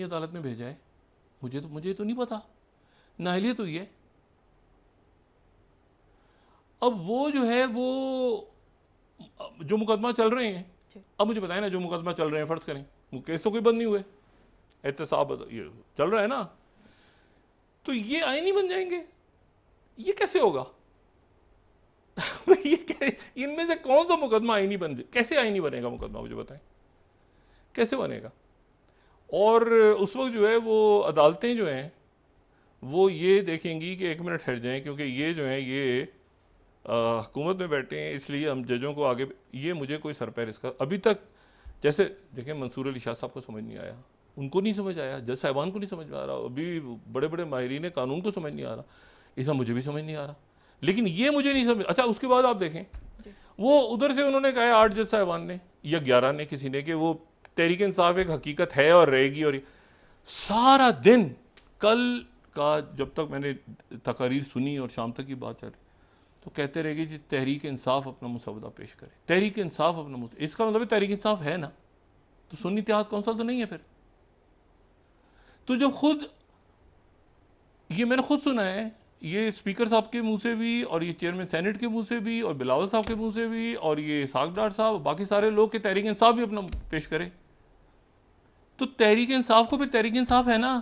अदालत में भेजा है? मुझे तो नहीं पता, नाअहलियत हुई है। अब वो जो है वो जो मुकदमा चल रहे हैं, अब मुझे बताएं ना, जो मुकदमा चल रहे हैं, फर्ज करें वो केस तो कोई बंद नहीं हुए, एहतसाब ये चल रहा है ना, तो ये आईनी बन जाएंगे? ये कैसे होगा? ये इनमें से कौन सा मुकदमा आईनी बन जाए? कैसे आईनी बनेगा मुकदमा, मुझे बताएं कैसे बनेगा? और उस वक्त जो है वो अदालतें जो हैं वो ये देखेंगी कि एक मिनट हट जाएं, क्योंकि ये जो है ये हुकूमत में बैठे हैं, इसलिए हम जजों को आगे, ये मुझे कोई सर पैर इसका अभी तक, जैसे देखें मंसूर अली शाह साहब को समझ नहीं आया, उनको नहीं समझ आया, जज साहिबान को नहीं समझ में आ रहा, अभी बड़े बड़े माहिरीन कानून को समझ नहीं आ रहा, ऐसा मुझे भी समझ नहीं आ रहा, लेकिन ये मुझे नहीं समझ। अच्छा, उसके बाद आप देखें वो उधर से उन्होंने कहा 8 जज साहिबान ने या 11 ने, किसी ने, कि वो तहरीक इंसाफ एक हकीकत है और रहेगी, और सारा दिन कल का जब तक मैंने तकारीर सुनी और शाम तक की बात चल रही, तो कहते रहेगी जी तहरीक इंसाफ अपना मुसवदा पेश करे, तहरीक इंसाफ अपना इसका मतलब तहरीक इंसाफ है ना, तो सुन्नी इत्तेहाद कौंसिल तो नहीं है फिर। तो जब खुद ये मैंने खुद सुना है, ये स्पीकर साहब के मुंह से भी, और ये चेयरमैन सेनेट के मुंह से भी, और बिलावल साहब के मुंह से भी, और ये सागडार साहब, बाकी सारे लोग के तहरीक इंसाफ भी अपना पेश करे, तो तहरीक इंसाफ को फिर तहरीक इंसाफ है ना,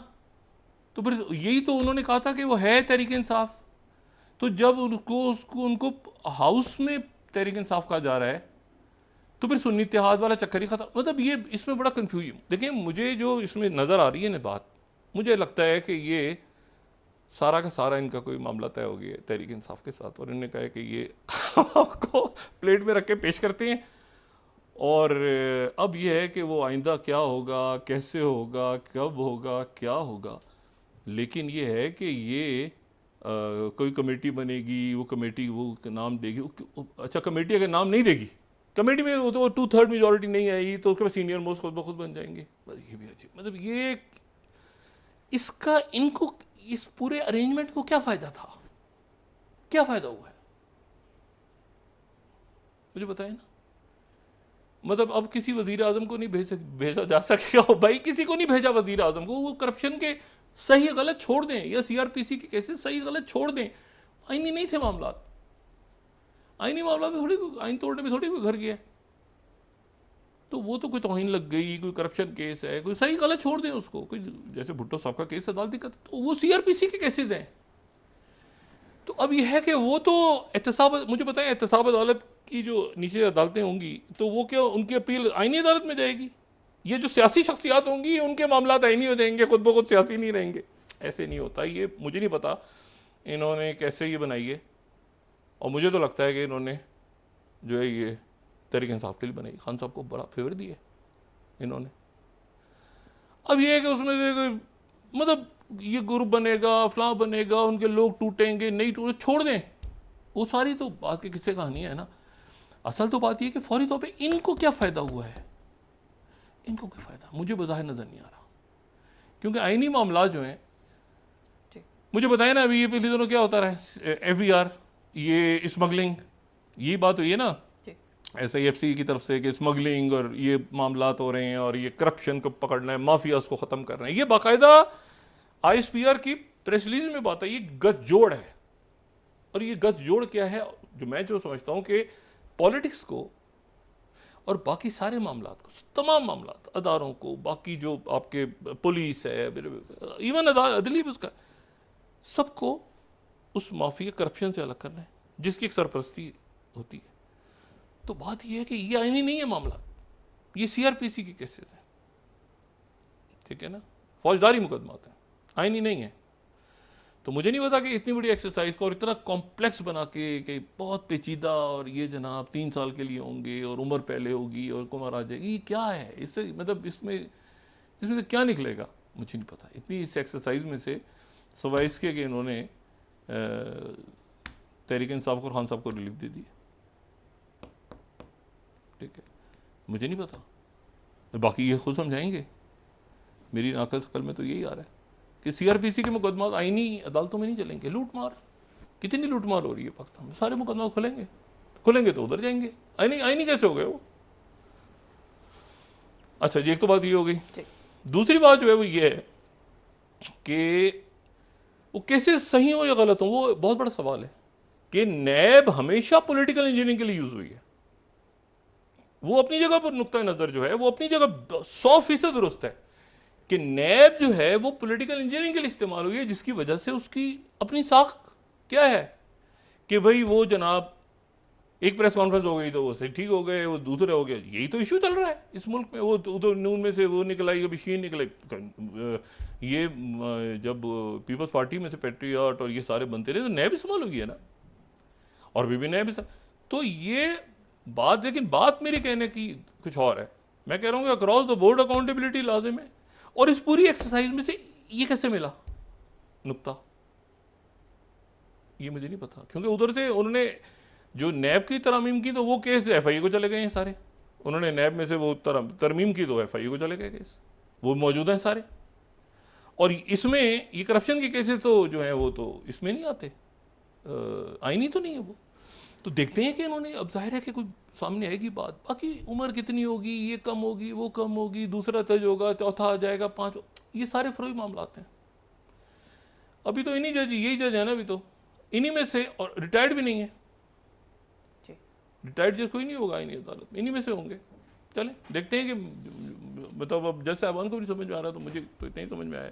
तो फिर यही तो उन्होंने कहा था कि वो है तहरीक इंसाफ। तो जब उनको हाउस में तहरीक इंसाफ कहा जा रहा है, तो फिर सुन्नी इत्तेहाद वाला चक्कर ही खत्म। मतलब ये इसमें बड़ा कंफ्यूजन, देखिए मुझे जो इसमें नज़र आ रही है ना बात, मुझे लगता है कि ये सारा का सारा इनका कोई मामला तय हो गया तहरीक इंसाफ के साथ, और इन्होंने कहा है कि ये आपको प्लेट में रख के पेश करते हैं, और अब ये है कि वो आइंदा क्या होगा, कैसे होगा, कब होगा, क्या होगा, लेकिन ये है कि ये कोई कमेटी बनेगी, वो कमेटी वो नाम देगी। अच्छा, कमेटी अगर नाम नहीं देगी, कमेटी में वो तो 2/3 मेजॉरिटी नहीं आई, तो उसके बाद सीनियर मोस्ट खुद ब खुद बन जाएंगे। ये भी अजीब, मतलब ये इसका इनको इस पूरे अरेंजमेंट को क्या फ़ायदा था, क्या फ़ायदा हुआ है, मुझे बताएं ना। मतलब अब किसी वज़ीर आज़म को नहीं भेजा जा सकेगा भाई, किसी को नहीं भेजा वज़ीर आज़म को, वो करप्शन के सही गलत छोड़ दें, या सीआरपीसी के केसेस सही गलत छोड़ दें, आईनी नहीं थे मामला, आईनी मामला में थोड़ी आइन तोड़ने में थोड़ी कोई घर गया, तो वो तो कोई तौहीन लग गई, कोई करप्शन केस है, कोई सही गलत छोड़ दें उसको, कोई जैसे भुट्टो साहब का केस अदालती का, तो वो सीआरपीसी के केसेस हैं। तो अब यह है कि वो तो एहतसाब, मुझे बताएं एहतसाब अदालत की जो नीचे अदालतें होंगी, तो वो क्या उनकी अपील आईनी अदालत में जाएगी? ये जो सियासी शख्सियात होंगी उनके मामला आईनी हो जाएंगे, खुद ब खुद सियासी नहीं रहेंगे? ऐसे नहीं होता, ये मुझे नहीं पता इन्होंने कैसे ये बनाई है, और मुझे तो लगता है कि इन्होंने जो है ये तहरीक इंसाफ के लिए बनाई, खान साहब को बड़ा फेवर दिया इन्होंने। अब ये है कि उसमें से मतलब ये ग्रुप बनेगा, फलां बनेगा, उनके लोग टूटेंगे, नहीं टूटे, छोड़ दें, वो सारी तो बात की किस्से कहानी है ना। असल तो बात ये कि फौरी तौर पे इनको क्या फ़ायदा हुआ है, इनको क्या फ़ायदा मुझे बज़ाहिर नज़र नहीं आ रहा, क्योंकि आईनी मामला जो हैं, मुझे बताया ना अभी ये पिछले दिनों क्या होता रहा है, FVR, ये स्मगलिंग, ये बात हुई है ना SIFC की तरफ से कि स्मगलिंग और ये मामलात हो रहे हैं, और ये करप्शन को पकड़ना है, माफियाज को ख़त्म करना है, ये बाकायदा ISPR की प्रेस रिलीज में बात है, ये गठजोड़ है। और ये गठजोड़ क्या है, जो समझता हूँ कि पॉलिटिक्स को और बाकी सारे मामलात को, तमाम मामलात, अदारों को, बाकी जो आपके पुलिस है, इवन अदली उसका, सबको उस माफिया करप्शन से अलग करना है जिसकी एक सरपरस्ती होती है। तो बात यह है कि ये आईनी नहीं है मामला, ये CRPC के केसेस हैं, ठीक है ना, फौजदारी मुकदमात हैं, आईनी नहीं है। तो मुझे नहीं पता कि इतनी बड़ी एक्सरसाइज को और इतना कॉम्प्लेक्स बना के कि बहुत पेचीदा, और ये जनाब 3 साल के लिए होंगे और उम्र पहले होगी और कुमार आ जाएगी, ये क्या है, इससे मतलब इसमें से क्या निकलेगा मुझे नहीं पता। इतनी इस एक्सरसाइज में से सवाए इसके कि इन्होंने तहरीक इंसाफ और खान साहब को रिलीफ दे दी, ठीक है, मुझे नहीं पता, बाकी ये खुद समझाएंगे। मेरी नाकस अकल में तो यही आ रहा है कि CRPC के मुकदमा आईनी अदालतों में नहीं चलेंगे। लूट मार, कितनी लूट मार हो रही है पाकिस्तान में, सारे मुकदमा खुलेंगे तो उधर जाएंगे। आईनी कैसे हो गए वो? अच्छा जी, एक तो बात ये हो गई। दूसरी बात जो है वो ये है कि वो केसेस सही हो या गलत हो, वो बहुत बड़ा सवाल है कि नैब हमेशा पॉलिटिकल इंजीनियरिंग के लिए यूज हुई है। वो अपनी जगह पर नुक्ता नजर जो है वो अपनी जगह 100% दुरुस्त है कि नैब जो है वो पॉलिटिकल इंजीनियरिंग के लिए इस्तेमाल हुई है, जिसकी वजह से उसकी अपनी साख क्या है कि भाई वो जनाब एक प्रेस कॉन्फ्रेंस हो गई तो वो ठीक हो गए, वो दूसरे हो गए। यही तो इशू चल रहा है इस मुल्क में। वो उधर नून में से वो निकला, कभी शीन निकले, ये जब पीपल्स पार्टी में से पेट्रियट और ये सारे बनते रहे तो नैब इस्तेमाल हुई है ना, और भी नैब। तो ये बात, लेकिन बात मेरे कहने की कुछ और है। मैं कह रहा हूँ कि अक्रॉस द बोर्ड अकाउंटेबिलिटी लाजिम है, और इस पूरी एक्सरसाइज में से ये कैसे मिला नुक्ता, ये मुझे नहीं पता। क्योंकि उधर से उन्होंने जो नैब की तरमीम की तो वो केस एफआईए को चले गए हैं सारे। उन्होंने नैब में से वो तरमीम की तो एफआईए को चले गए केस, वो मौजूद हैं सारे। और इसमें ये करप्शन के केसेस तो जो हैं वो तो इसमें नहीं आते, आईनी तो नहीं है वो। तो देखते हैं कि इन्होंने, अब जाहिर है कि कुछ सामने आएगी बात। बाकी उम्र कितनी होगी, ये कम होगी, वो कम होगी, दूसरा तज होगा, चौथा आ जाएगा, 5, ये सारे फरोई मामला हैं। अभी तो इन्हीं जज, यही जज है ना अभी तो, इन्हीं में से, और रिटायर्ड भी नहीं है। रिटायर्ड जज कोई नहीं होगा इन्हीं अदालत में, इन्हीं में से होंगे। चलें देखते हैं कि मतलब अब जज साहबान को भी समझ में आ रहा, तो मुझे तो इतना ही समझ में आया।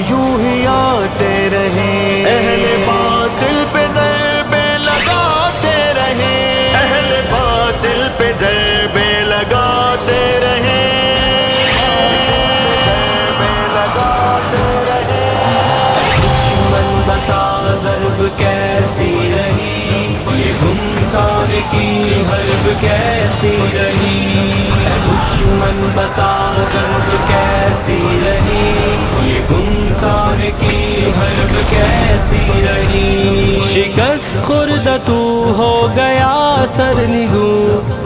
यूं ही आते रहे, अहले बातिल पे ज़रबे लगाते रहे, अहले बातिल पे ज़रबे लगाते रहे, ज़रबे लगाते रहे। दुश्मन बता ज़रब कैसी रही, ये गुमसार की हर्ब कैसी रही। दुश्मन बता ज़रब कैसी रही, ये गुमसार की हर्ब कैसी रही। शिकस्त खुर्द तू हो गया सरनिगू,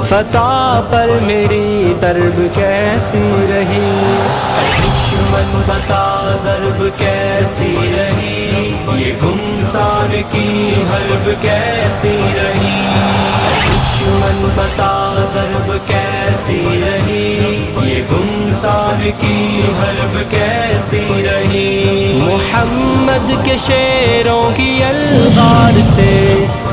फतह पर मेरी तरब कैसी रही। दुश्मन बता ज़रब कैसी रही, ये गुमसार की हर्ब कैसी रही। दुश्मन बता ज़रब कैसी रही, ये गुमसार की हर्ब कैसी रही। मोहम्मद के शेरों की अलगार से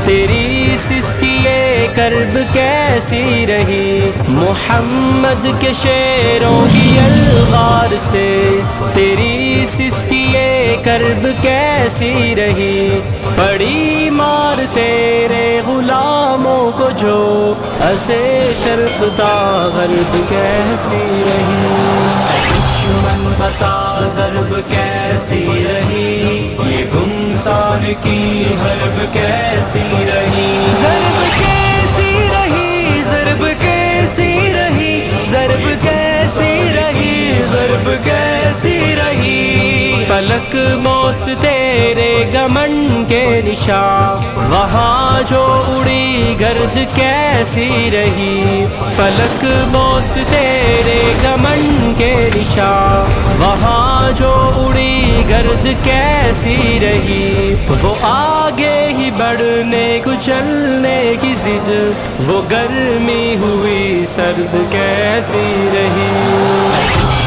तेरी सिस्किए कर्ब कैसी रही। मोहम्मद के शेरों की अलगार से तेरी सिस्किए कर्ब कैसी रही। पड़ी मार तेरे गुलामों को जो असे शर्क ता गर्ब कैसी रही। दुश्मन बता ज़रब कैसी रही, ये गुमसार की हर्ब कैसी रही। ज़रब कैसी रही, ज़रब कैसी रही, ज़रब कैसी रही, ज़रब कैसी रही। फलक मौस तेरे गमन के निशान, वहाँ जो उड़ी गर्द कैसी रही। फलक मौस तेरे गमन के निशान, वहाँ जो उड़ी गर्द कैसी रही। वो आगे ही बढ़ने कुचलने की जिद, वो गर्मी हुई सर्द कैसी रही।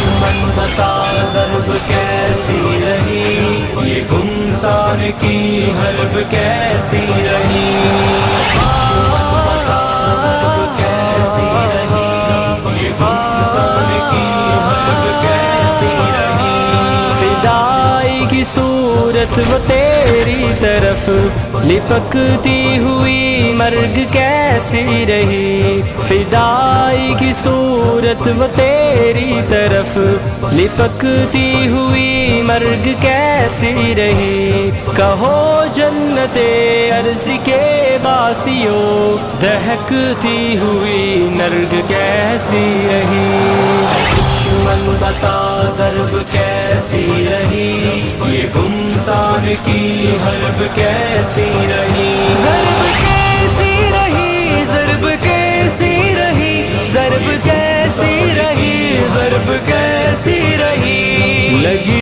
दुश्मन बता ज़रब कैसी रही, ये गुमसार की हर्ब कैसी रही। दुश्मन बता ज़रब कैसी रही, ये गुमसार की हर्ब कैसी रही। फिदाई की सूरत वो तेरी तरफ लिपकती हुई मर्ग कैसी रही। फिदाई की सूरत वो तेरी तरफ लिपकती हुई मर्ग कैसी रही। कहो जन्नते अर्ज़ के बासियों, दहकती हुई नर्ग कैसी रही। दुश्मन बता ज़रब कैसी रही, ये गुमसार की हर्ब कैसी रही। ज़रब कैसी रही, ज़रब कैसी रही, ज़रब कैसी रही, ज़रब कैसी रही। लगी